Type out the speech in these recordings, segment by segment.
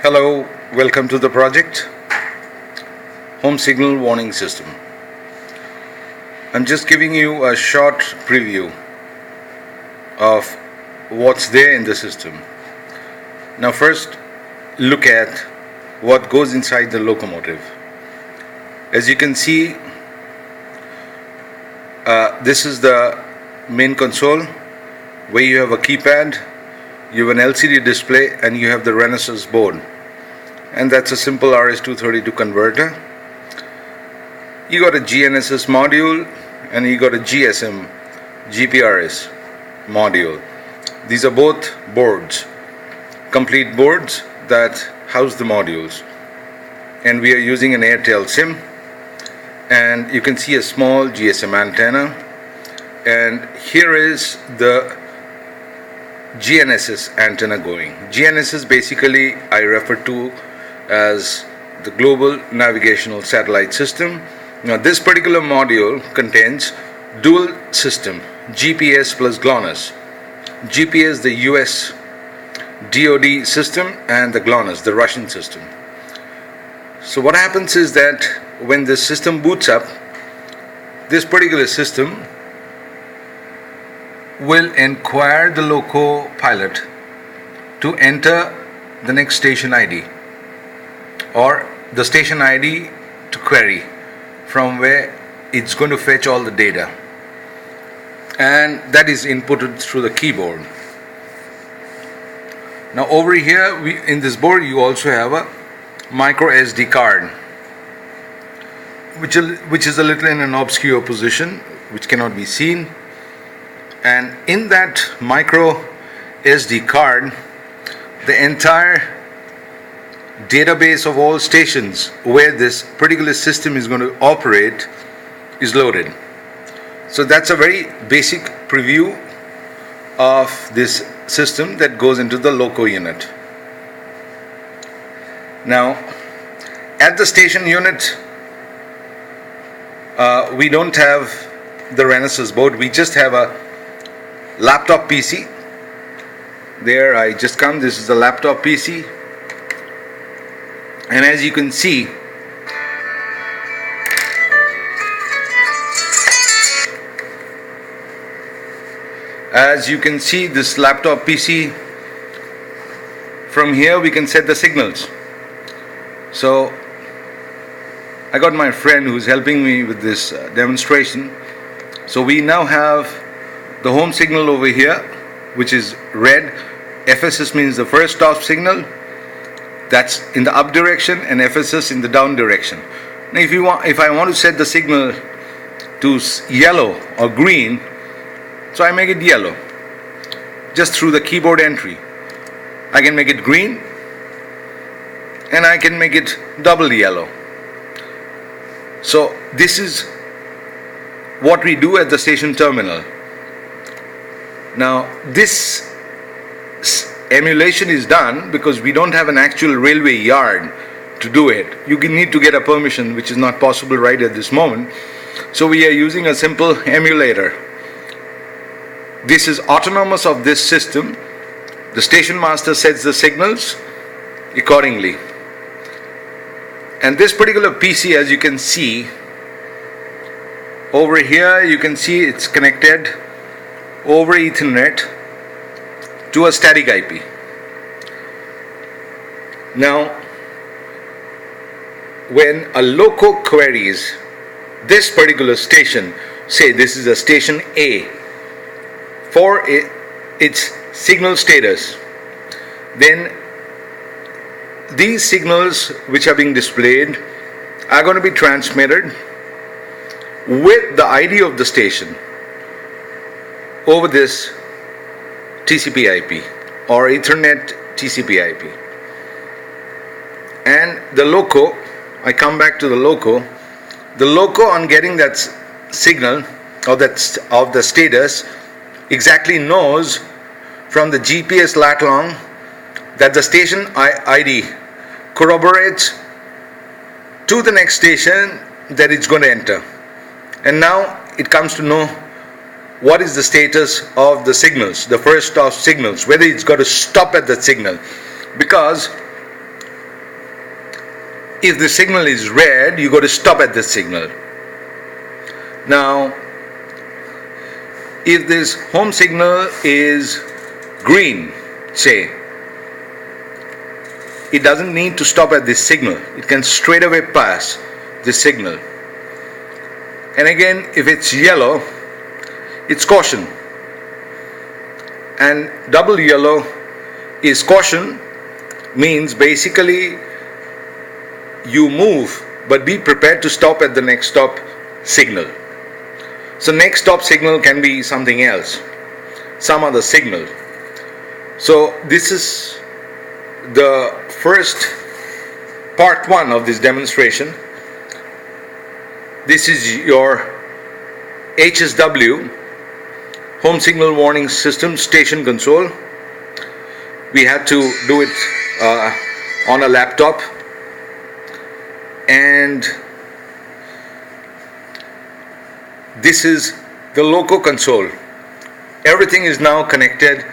Hello, welcome to the project Home Signal Warning System. I'm just giving you a short preview of what's there in the system. Now first look at what goes inside the locomotive. As you can see, this is the main console where you have a keypad, you have an LCD display, and you have the Renesas board. And that's a simple RS-232 converter. You got a GNSS module and you got a GSM GPRS module. These are both boards, complete boards that house the modules. And we are using an Airtel SIM, and you can see a small GSM antenna, and here is the GNSS antenna going. GNSS basically I refer to as the Global Navigational Satellite System. Now this particular module contains dual system, GPS plus GLONASS. GPS, the US DoD system, and the GLONASS, the Russian system. So what happens is that when the system boots up, this particular system will inquire the loco pilot to enter the next station ID, or the station ID to query from where it's going to fetch all the data, and that is inputted through the keyboard. Now over here in this board you also have a micro SD card, which is a little in an obscure position, which cannot be seen. And in that micro SD card, the entire database of all stations where this particular system is going to operate is loaded. So that's a very basic preview of this system that goes into the loco unit. Now at the station unit, we don't have the Renesas board, we just have a laptop PC. There I just come, this is the laptop PC, and as you can see, this laptop PC, from here we can set the signals. So I got my friend who's helping me with this demonstration. So we now have the home signal over here, which is red. FSS means the first stop signal, that's in the up direction, and FSS in the down direction. Now if I want to set the signal to yellow or green, so I make it yellow just through the keyboard entry. I can make it green, and I can make it double yellow. So this is what we do at the station terminal. Now this emulation is done because we don't have an actual railway yard to do it. You need to get a permission, which is not possible right at this moment. So we are using a simple emulator. This is autonomous of this system. The station master sets the signals accordingly. And this particular PC, as you can see over here, you can see it's connected over Ethernet to a static IP. Now when a loco queries this particular station, say this is a station A, for its signal status, then these signals which are being displayed are going to be transmitted with the ID of the station over this TCP IP or Ethernet TCP IP. And the loco, I come back to the loco on getting that signal or that of the status exactly knows from the GPS lat long that the station ID corroborates to the next station that it's going to enter. And now it comes to know what is the status of the signals, the first stop signals, whether it's got to stop at that signal. Because if the signal is red, you got to stop at the signal. Now, if this home signal is green, say, it doesn't need to stop at this signal. It can straight away pass this signal. And again, if it's yellow, it's caution. And double yellow is caution, means basically you move, but be prepared to stop at the next stop signal. So next stop signal can be something else, some other signal. So this is the first part 1 of this demonstration. This is your HSW, home signal warning system station console. We had to do it on a laptop, and this is the loco console. Everything is now connected.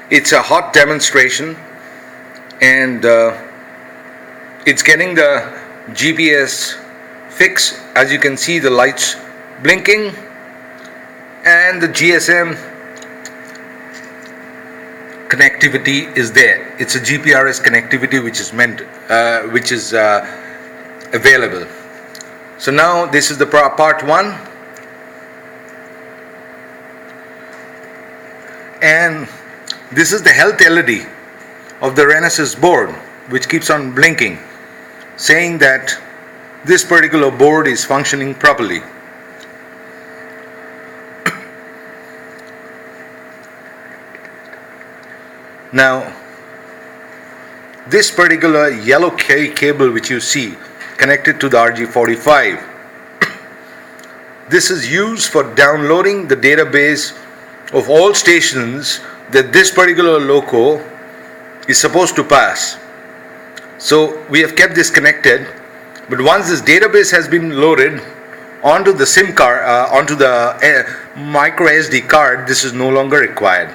It's a hot demonstration, and it's getting the GPS fix. As you can see, the lights blinking, and the GSM connectivity is there. It's a GPRS connectivity which is available. So now this is the part 1, and this is the health LED of the Renesas board, which keeps on blinking, saying that this particular board is functioning properly. Now, this particular yellow cable which you see connected to the RG45, this is used for downloading the database of all stations that this particular loco is supposed to pass. So we have kept this connected, but once this database has been loaded onto the SIM card, onto the micro SD card, this is no longer required.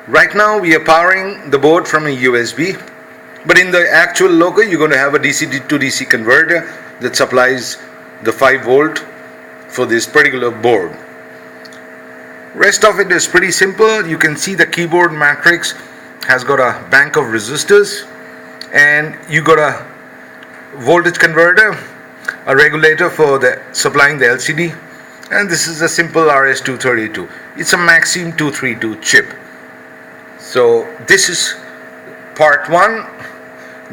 Right now we are powering the board from a USB, but in the actual loco you're going to have a DC to DC converter that supplies the 5 volt for this particular board. Rest of it is pretty simple. You can see the keyboard matrix has got a bank of resistors, and you got a voltage converter, a regulator for the supplying the LCD, and this is a simple RS232. It's a Maxim 232 chip. So this is part 1,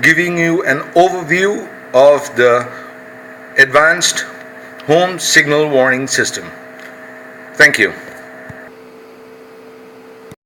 giving you an overview of the advanced home signal warning system. Thank you.